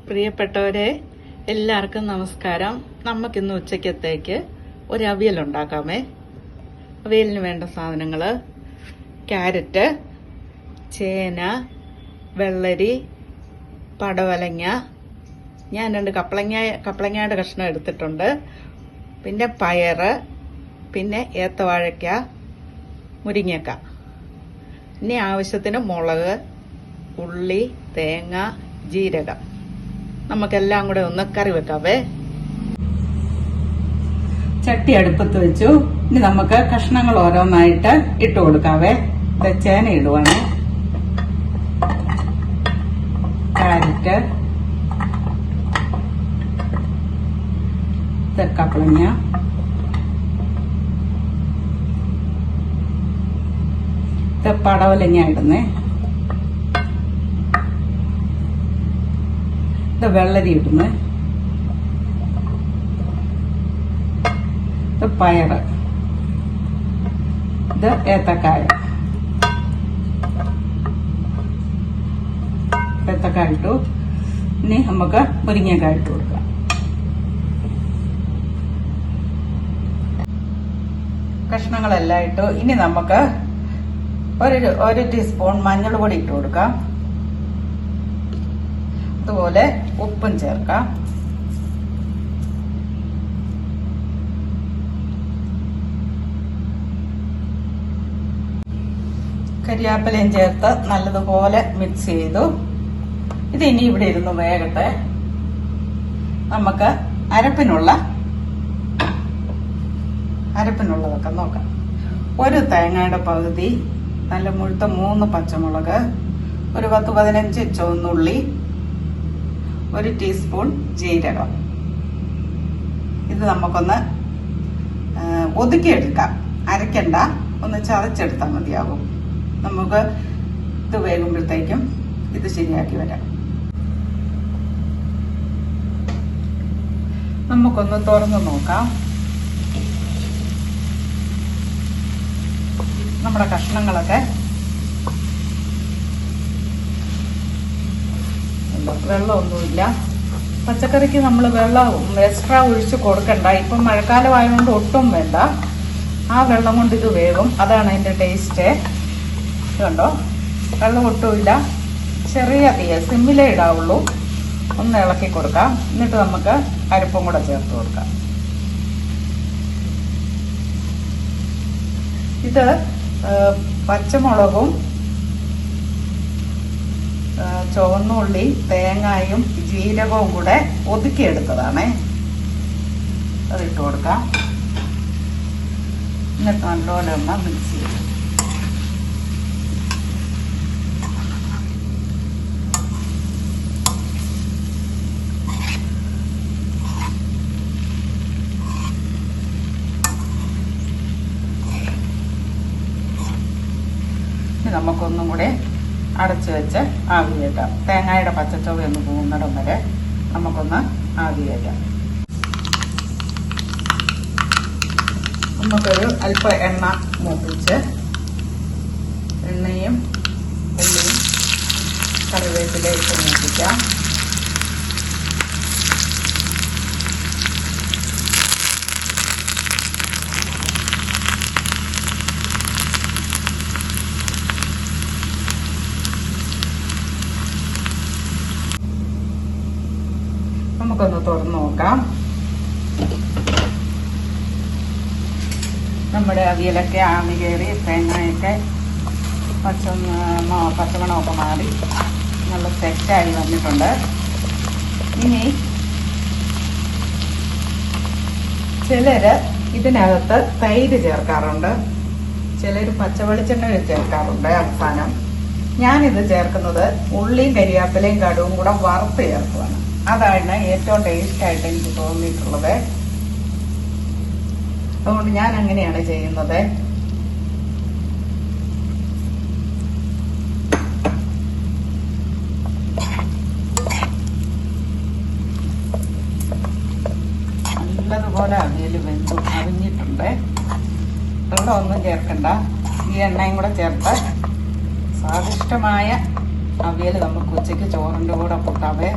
പ്രിയപ്പെട്ടവരെ, എല്ലാവർക്കും നമസ്കാരം. നമുക്കിന്ന് ഉച്ചക്കത്തേക്ക് ഒരു അവിയൽ ഉണ്ടാക്കാമേ. അവിയലിന് വേണ്ട സാധനങ്ങൾ: ക്യാരറ്റ്, ചേന, വെള്ളരി, പടവലങ്ങ, ഞാൻ 2 കപ്പളങ്ങയുടെ കഷ്ണം എടുത്തിട്ടുണ്ട്, പിന്നെ പയറ്, പിന്നെ ഏത്തവാഴയ്ക്ക, മുരിങ്ങക്ക. ഇനി ആവശ്യത്തിന് മുളക്, ഉള്ളി, തേങ്ങ, ജീരകം. നമുക്കെല്ലാം കൂടെ ഒന്ന് കറി വെക്കാവേ. ചട്ടി അടുപ്പത്ത് വെച്ചു. ഇനി നമുക്ക് കഷ്ണങ്ങൾ ഓരോന്നായിട്ട് ഇട്ട് കൊടുക്കാവേ. ചേന ഇടുവാണ്, ക്യാരറ്റ്, കപ്പളങ്ങ, പടവലങ്ങ ഇടുന്നേ, വെള്ളരി ഇടുന്നു, പയറ്, ഇത് ഏത്തക്കായ ഇട്ടു. ഇനി നമുക്ക് മുരിങ്ങക്കായ ഇട്ട് കൊടുക്കാം. കഷ്ണങ്ങളെല്ലാം ഇട്ടു. ഇനി നമുക്ക് ഒരു ടീസ്പൂൺ മഞ്ഞൾപ്പൊടി ഇട്ട് കൊടുക്കാം. അതുപോലെ ഉപ്പും ചേർക്കാം. കരിയാപ്പിലയും ചേർത്ത് നല്ലതുപോലെ മിക്സ് ചെയ്തു. ഇത് ഇനി ഇവിടെ ഇരുന്ന് വേകട്ടെ. നമുക്ക് അരപ്പിനുള്ളതൊക്കെ നോക്കാം. ഒരു തേങ്ങയുടെ പകുതി, നല്ല മുഴുത്ത 3 പച്ചമുളക്, ഒരു 10-15 ചുവന്നുള്ളി, 1 ടീസ്പൂൺ ജീരകം. ഇത് നമുക്കൊന്ന് ഒതുക്കിയെടുക്കാം. അരക്കണ്ട, ഒന്ന് ചതച്ചെടുത്താൽ മതിയാകും. നമുക്ക് ഇത് വേകുമ്പോഴത്തേക്കും ഇത് ശരിയാക്കി വരാം. നമുക്കൊന്ന് തുറന്നു നോക്കാം. നമ്മുടെ കഷ്ണങ്ങളൊക്കെ വെള്ളമൊന്നുമില്ല. പച്ചക്കറിക്ക് നമ്മൾ വെള്ളം എക്സ്ട്രാ ഒഴിച്ച് കൊടുക്കണ്ട. ഇപ്പം മഴക്കാലമായതുകൊണ്ട് ഒട്ടും വേണ്ട. ആ വെള്ളം കൊണ്ട് ഇത് വേകും. അതാണ് അതിന്റെ ടേസ്റ്റ്. കണ്ടോ, വെള്ളം ഒട്ടുമില്ല. ചെറിയ തീയ, സിമ്മിലേ ഇടാവുള്ളൂ. ഒന്ന് ഇളക്കി കൊടുക്കാം. എന്നിട്ട് നമുക്ക് അരപ്പും കൂടെ ചേർത്ത് കൊടുക്കാം. ഇത് പച്ചമുളകും ചുവന്നുള്ളി, തേങ്ങയും ജീരകവും കൂടെ ഒതുക്കിയെടുത്തതാണേ. അതിട്ട് കൊടുക്കാം. എന്നിട്ട് നല്ലപോലെ ഒന്ന് മിക്സ് ചെയ്യും. നമുക്കൊന്നും കൂടെ അടച്ചു വെച്ച് ആവി കയറ്റാം. തേങ്ങയുടെ പച്ചച്ചൊവ ഒന്ന് പോകുന്നിടം വരെ നമുക്കൊന്ന് ആവി കയറ്റാം. നമുക്കൊരു അല്പം എണ്ണ മൂപ്പിച്ച് എണ്ണയും ഉള്ളിയും കറിവേപ്പിലയും ഇട്ട് മൂപ്പിക്കാം. നമുക്കൊന്ന് തുറന്നു നോക്കാം. നമ്മുടെ അവിയലൊക്കെ ആവി കയറി തേങ്ങയൊക്കെ പച്ചമണമൊക്കെ മാറി നല്ല സെറ്റായി വന്നിട്ടുണ്ട്. ഇനി ചിലര് ഇതിനകത്ത് തൈര് ചേർക്കാറുണ്ട്, ചിലർ പച്ചവെളിച്ചെണ്ണ ചേർക്കാറുണ്ട് അവസാനം. ഞാനിത് ചേർക്കുന്നത് ഉള്ളിയും കരിയാപ്പിലയും കടുവും കൂടെ വറുത്ത് ചേർക്കുവാണ്. അതാണ് ഏറ്റവും ടേസ്റ്റായിട്ട് എനിക്ക് തോന്നിയിട്ടുള്ളത്. അതുകൊണ്ട് ഞാൻ അങ്ങനെയാണ് ചെയ്യുന്നത്. നല്ലതുപോലെ അവിയൽ അരിഞ്ഞിട്ടുണ്ട്. വെള്ളമൊന്നും ചേർക്കണ്ട. ഈ എണ്ണയും കൂടെ ചേർത്ത് സ്വാദിഷ്ടമായ അവിയൽ നമുക്ക് ഉച്ചയ്ക്ക് ചോറിൻ്റെ കൂടെ കൂട്ടാവേ.